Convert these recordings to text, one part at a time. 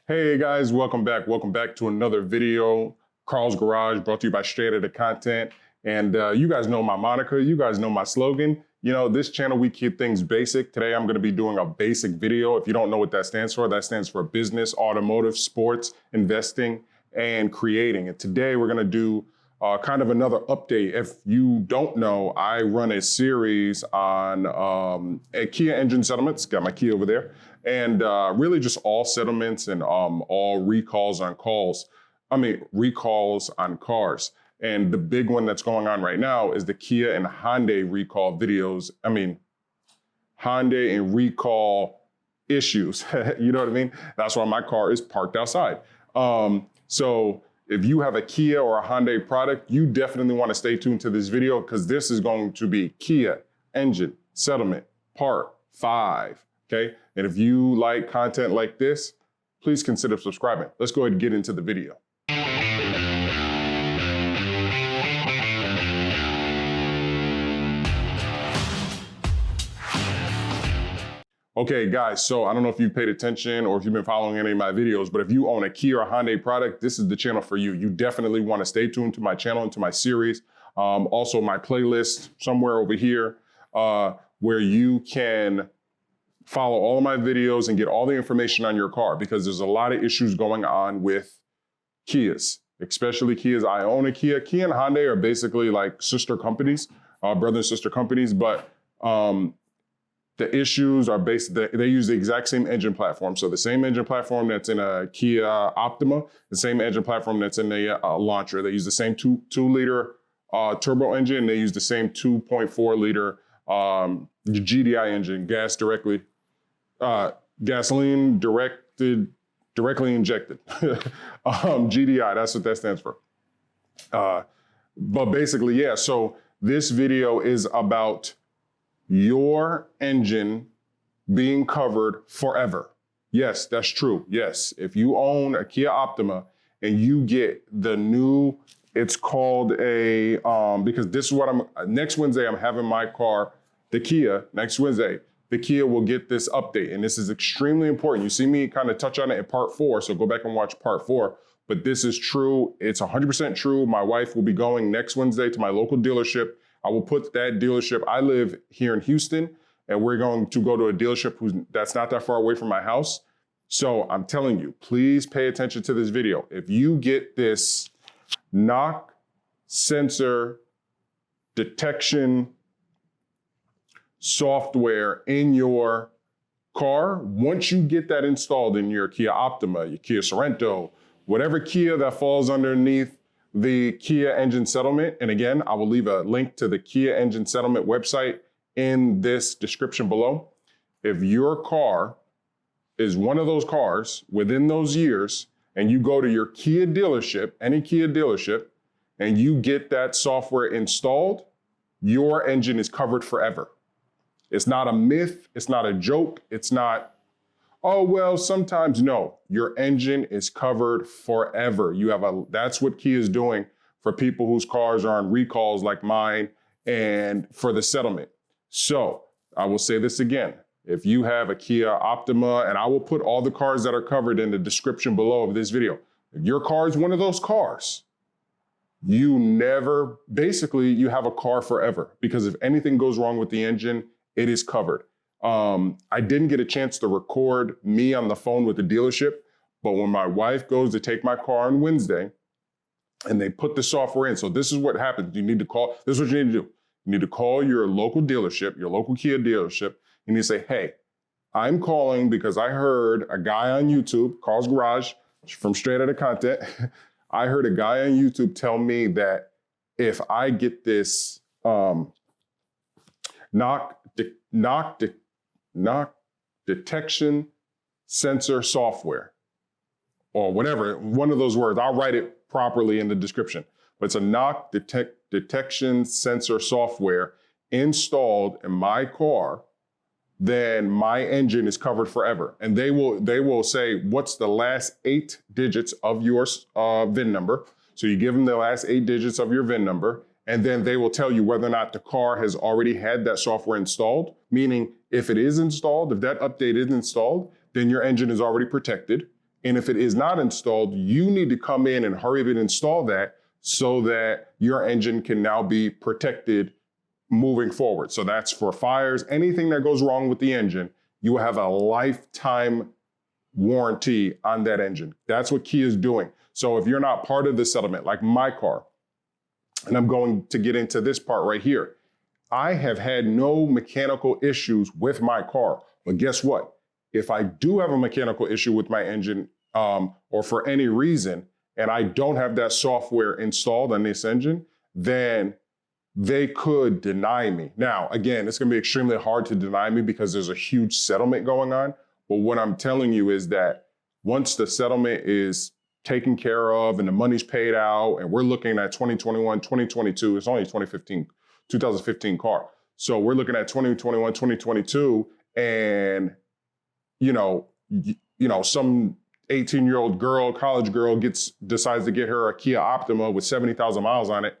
Hey guys, welcome back. Welcome back to another video. Carl's Garage, brought to you by Straight Outta Content. And you guys know my moniker, you guys know my slogan. You know, this channel, we keep things basic. Today, I'm gonna be doing a basic video. If you don't know what that stands for business, automotive, sports, investing, and creating. And today, we're gonna do kind of another update. If you don't know, I run a series on Kia engine settlements. Got my Kia over there. And really just all settlements and all recalls on cars. And the big one that's going on right now is the Kia and Hyundai recall videos. Hyundai and recall issues. You know what I mean? That's why my car is parked outside. So if you have a Kia or a Hyundai product, you definitely want to stay tuned to this video because this is going to be Kia engine settlement part 5. Okay, and if you like content like this, please consider subscribing. Let's go ahead and get into the video. Okay, guys, so I don't know if you paid attention or if you've been following any of my videos, but if you own a Kia or Hyundai product, this is the channel for you. You definitely want to stay tuned to my channel and to my series. Also, my playlist somewhere over here where you can follow all of my videos and get all the information on your car because there's a lot of issues going on with Kias, especially Kias. I own a Kia. Kia and Hyundai are basically like sister companies, brother and sister companies, but the issues are they use the exact same engine platform. So the same engine platform that's in a Kia Optima, the same engine platform that's in the Elantra. They use the same 2-liter turbo engine. They use the same 2.4-liter GDI engine, gasoline directly injected. GDI, that's what that stands for. But basically, yeah, so this video is about your engine being covered forever. Yes, that's true. Yes, if you own a Kia Optima and you get the new, it's called a, because this is what next Wednesday, I'm having my car, the Kia, next Wednesday, the Kia will get this update. And this is extremely important. You see me kind of touch on it in part 4, so go back and watch part 4. But this is true. It's 100% true. My wife will be going next Wednesday to my local dealership. I will put that dealership. I live here in Houston, and we're going to go to a dealership that's not that far away from my house. So I'm telling you, please pay attention to this video. If you get this knock sensor detection software in your car, once you get that installed in your Kia Optima, your Kia Sorento, whatever Kia that falls underneath the Kia engine settlement, and again, I will leave a link to the Kia engine settlement website in this description below. If your car is one of those cars within those years, and you go to your Kia dealership, any Kia dealership, and you get that software installed, your engine is covered forever. It's not a myth, it's not a joke, it's not, oh, well, sometimes. No, your engine is covered forever. That's what Kia is doing for people whose cars are on recalls like mine and for the settlement. So I will say this again. If you have a Kia Optima, and I will put all the cars that are covered in the description below of this video. If your car is one of those cars, you have a car forever because if anything goes wrong with the engine, it is covered. I didn't get a chance to record me on the phone with the dealership, but when my wife goes to take my car on Wednesday and they put the software in, so this is what happens. This is what you need to do. You need to call your local dealership, your local Kia dealership, and you say, hey, I'm calling because I heard a guy on YouTube, Carl's Garage from Straight Outta Content. I heard a guy on YouTube tell me that if I get this knock detection sensor software or whatever, one of those words, I'll write it properly in the description, but it's a knock detection sensor software installed in my car, then my engine is covered forever. And they will say, what's the last 8 digits of your VIN number? So you give them the last 8 digits of your VIN number, and then they will tell you whether or not the car has already had that software installed, meaning if it is installed, if that update is installed, then your engine is already protected And if it is not installed, you need to come in and hurry up and install that so that your engine can now be protected moving forward. So that's for fires, anything that goes wrong with the engine, you will have a lifetime warranty on that engine. That's what Kia is doing. So if you're not part of the settlement, like my car, and I'm going to get into this part right here, I have had no mechanical issues with my car. But guess what? If I do have a mechanical issue with my engine, or for any reason, and I don't have that software installed on this engine, then they could deny me. Now, again, it's gonna be extremely hard to deny me because there's a huge settlement going on. But what I'm telling you is that once the settlement is taken care of and the money's paid out, and we're looking at 2021, 2022, it's only 2015 car. So we're looking at 2021, 2022, and some 18-year-old girl, college girl decides to get her a Kia Optima with 70,000 miles on it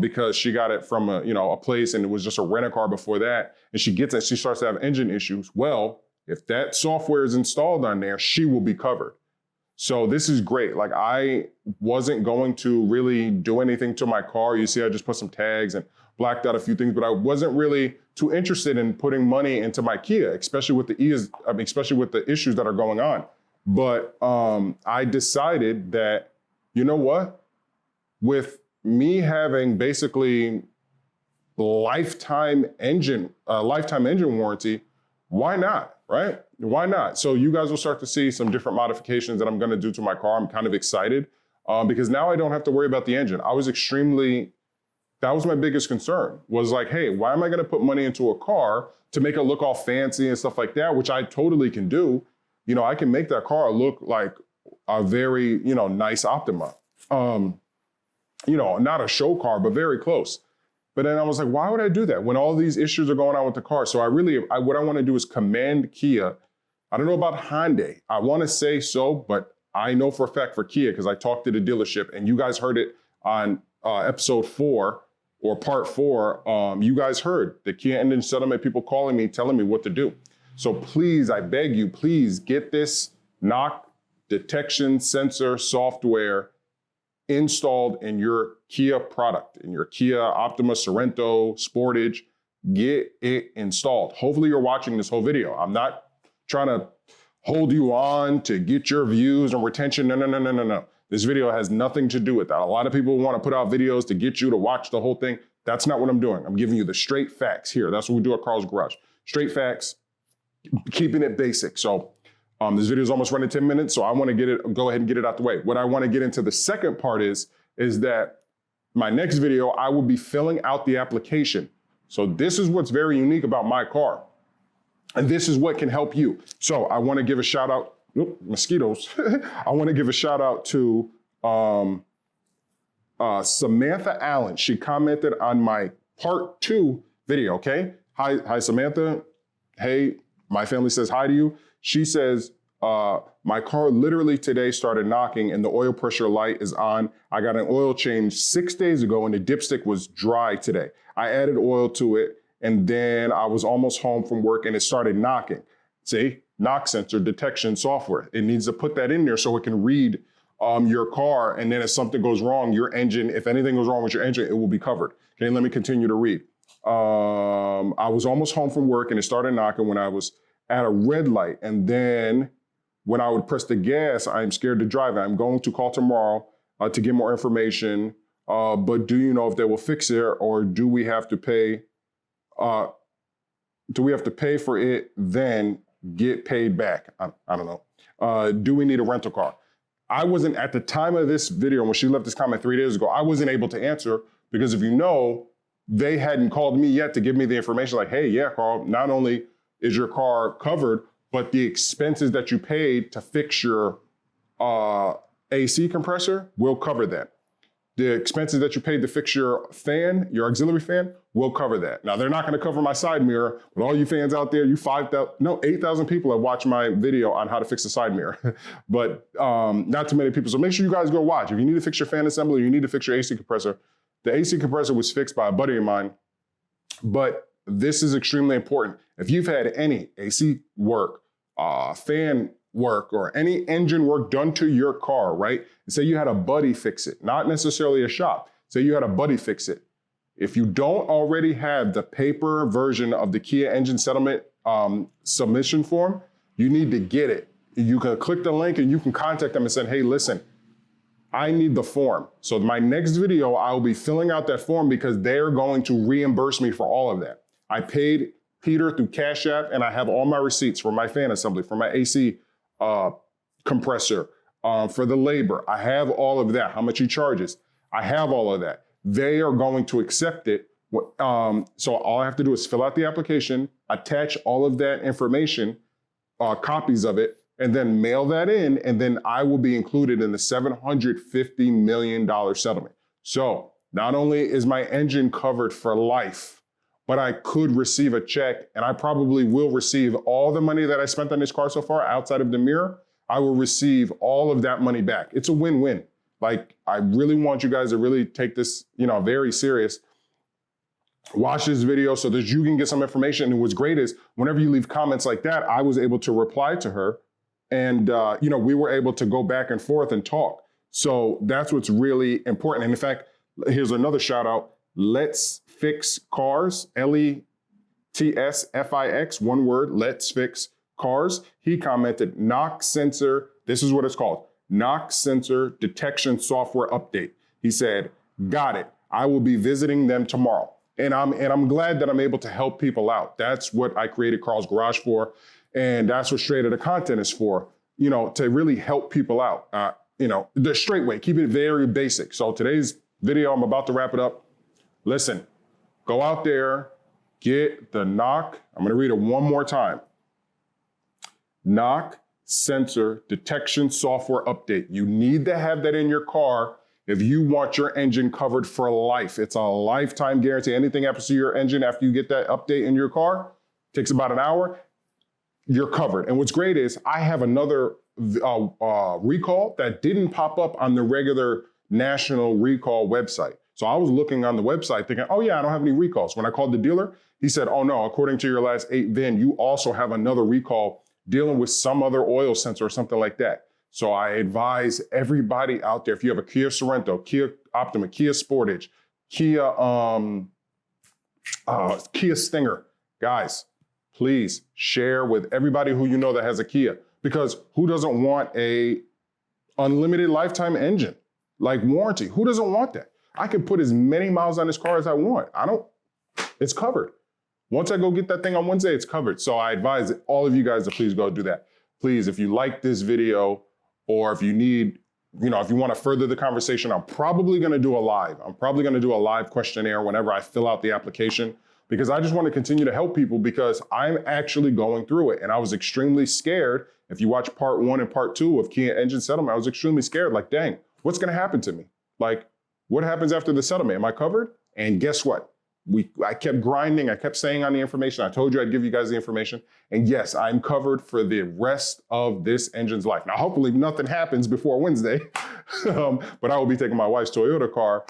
because she got it from a place and it was just a rent-a-car before that. And she gets it, she starts to have engine issues. Well, if that software is installed on there, she will be covered. So this is great. Like, I wasn't going to really do anything to my car. You see, I just put some tags and blacked out a few things, but I wasn't really too interested in putting money into my Kia, especially with the issues that are going on. But I decided that, you know what? With me having basically lifetime engine warranty, why not, right? Why not? So you guys will start to see some different modifications that I'm gonna do to my car. I'm kind of excited because now I don't have to worry about the engine. That was my biggest concern, was like, hey, why am I gonna put money into a car to make it look all fancy and stuff like that, which I totally can do. I can make that car look like a very, nice Optima. Not a show car, but very close. But then I was like, why would I do that when all these issues are going on with the car? So what I want to do is commend Kia. I don't know about Hyundai. I want to say so, but I know for a fact for Kia, because I talked to the dealership and you guys heard it on episode 4 or part 4. You guys heard the Kia engine settlement people calling me, telling me what to do. So please, I beg you, please get this knock detection sensor software installed in your Kia product, in your Kia Optima, Sorento, Sportage. Get it installed. Hopefully you're watching this whole video. I'm not trying to hold you on to get your views and retention. No. This video has nothing to do with that. A lot of people want to put out videos to get you to watch the whole thing. That's not what I'm doing. I'm giving you the straight facts here. That's what we do at Carl's Garage. Straight facts, keeping it basic. So this video is almost running 10 minutes, so I want to go ahead and get it out the way. What I want to get into the second part is that my next video, I will be filling out the application. So this is what's very unique about my car. And this is what can help you. So I want to give a shout out, mosquitoes. I want to give a shout out to Samantha Allen. She commented on my part 2 video, okay? Hi, Samantha. Hey, my family says hi to you. She says, my car literally today started knocking and the oil pressure light is on. I got an oil change 6 days ago and the dipstick was dry today. I added oil to it and then I was almost home from work and it started knocking. See, knock sensor detection software. It needs to put that in there so it can read your car, and then if something goes wrong, your engine, if anything goes wrong with your engine, it will be covered. Okay, let me continue to read. I was almost home from work and it started knocking when I was at a red light. And then when I would press the gas, I'm scared to drive. I'm going to call tomorrow to get more information. But do you know if they will fix it, or do we have to pay? Do we have to pay for it, then get paid back? I don't know. Do we need a rental car? I wasn't, at the time of this video, when she left this comment 3 days ago, I wasn't able to answer because if you know, they hadn't called me yet to give me the information like, hey, yeah, Carl, not only is your car covered, but the expenses that you paid to fix your AC compressor will cover that. The expenses that you paid to fix your fan, your auxiliary fan, will cover that. Now, they're not gonna cover my side mirror, but all you fans out there, 8,000 people have watched my video on how to fix the side mirror, but not too many people. So make sure you guys go watch. If you need to fix your fan assembly, you need to fix your AC compressor. The AC compressor was fixed by a buddy of mine, but this is extremely important. If you've had any AC work, fan work or any engine work done to your car, right? Say you had a buddy fix it, not necessarily a shop. Say you had a buddy fix it. If you don't already have the paper version of the Kia engine settlement submission form, you need to get it. You can click the link and you can contact them and say, hey, listen, I need the form. So my next video, I'll be filling out that form because they're going to reimburse me for all of that. I paid Peter through Cash App and I have all my receipts for my fan assembly, for my AC compressor, for the labor. I have all of that, how much he charges. I have all of that. They are going to accept it. So all I have to do is fill out the application, attach all of that information, copies of it, and then mail that in, and then I will be included in the $750 million settlement. So not only is my engine covered for life, but I could receive a check, and I probably will receive all the money that I spent on this car so far outside of the mirror. I will receive all of that money back. It's a win-win. Like, I really want you guys to really take this, very serious. Watch this video so that you can get some information. And what's great is whenever you leave comments like that, I was able to reply to her. And, we were able to go back and forth and talk. So that's what's really important. And in fact, here's another shout out. Let's Fix Cars, LETSFIX, one word, Let's Fix Cars. He commented, knock sensor, this is what it's called, knock sensor detection software update. He said, got it. I will be visiting them tomorrow. And I'm glad that I'm able to help people out. That's what I created Carl's Garage for. And that's what Straight Outta Content is for, to really help people out, the straight way, keep it very basic. So today's video, I'm about to wrap it up. Listen, go out there, get the knock. I'm gonna read it one more time. Knock sensor detection software update. You need to have that in your car if you want your engine covered for life. It's a lifetime guarantee. Anything happens to your engine after you get that update in your car, takes about an hour, you're covered. And what's great is I have another recall that didn't pop up on the regular national recall website. So I was looking on the website thinking, oh yeah, I don't have any recalls. When I called the dealer, he said, oh no, according to your last 8 VIN, you also have another recall dealing with some other oil sensor or something like that. So I advise everybody out there, if you have a Kia Sorento, Kia Optima, Kia Sportage, Kia Stinger, guys, please share with everybody who you know that has a Kia, because who doesn't want a unlimited lifetime engine, like warranty? Who doesn't want that? I can put as many miles on this car as I want. It's covered. Once I go get that thing on Wednesday, it's covered. So I advise all of you guys to please go do that. Please, if you like this video, or if you need, if you want to further the conversation, I'm probably going to do a live. I'm probably going to do a live questionnaire whenever I fill out the application, because I just want to continue to help people, because I'm actually going through it. And I was extremely scared. If you watch part 1 and part 2 of Kia Engine Settlement, I was extremely scared. Like, dang, what's going to happen to me? Like, what happens after the settlement? Am I covered? And guess what? I kept grinding. I kept saying on the information. I told you I'd give you guys the information. And yes, I'm covered for the rest of this engine's life. Now, hopefully nothing happens before Wednesday, but I will be taking my wife's Toyota car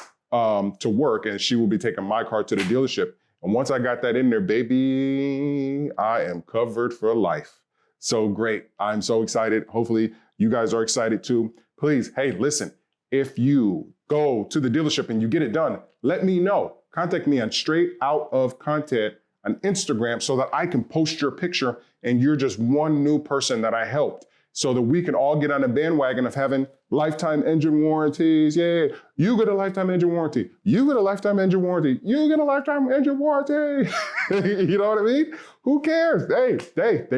to work, and she will be taking my car to the dealership. And once I got that in there, baby, I am covered for life. So great. I'm so excited. Hopefully you guys are excited too. Please, hey, listen, if you go to the dealership and you get it done, let me know. Contact me on Straight Out of Content on Instagram so that I can post your picture and you're just one new person that I helped, so that we can all get on a bandwagon of having lifetime engine warranties. Yeah, you get a lifetime engine warranty. You get a lifetime engine warranty. You get a lifetime engine warranty. You know what I mean? Who cares? They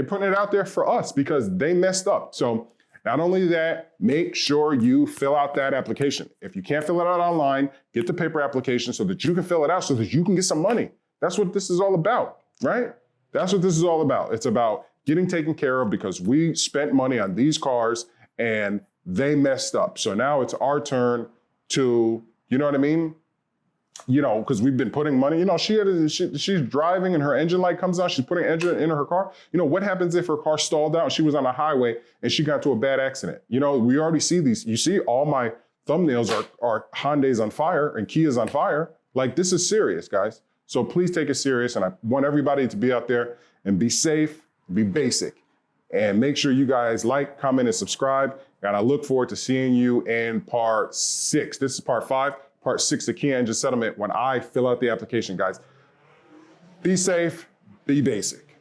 putting it out there for us because they messed up. So not only that, make sure you fill out that application. If you can't fill it out online, get the paper application so that you can fill it out so that you can get some money. That's what this is all about, right? That's what this is all about. It's about getting taken care of because we spent money on these cars and they messed up. So now it's our turn to, you know what I mean? Because we've been putting money, she's driving and her engine light comes on, she's putting engine in her car. What happens if her car stalled out and she was on a highway and she got into a bad accident? We already see these. You see all my thumbnails are Hyundai's on fire and Kia's on fire. Like, this is serious, guys. So please take it serious. And I want everybody to be out there and be safe, be basic, And make sure you guys like, comment, and subscribe. And I look forward to seeing you in part 6. This is part 5, part 6 of Kia Engine Settlement when I fill out the application, guys. Be safe, be basic.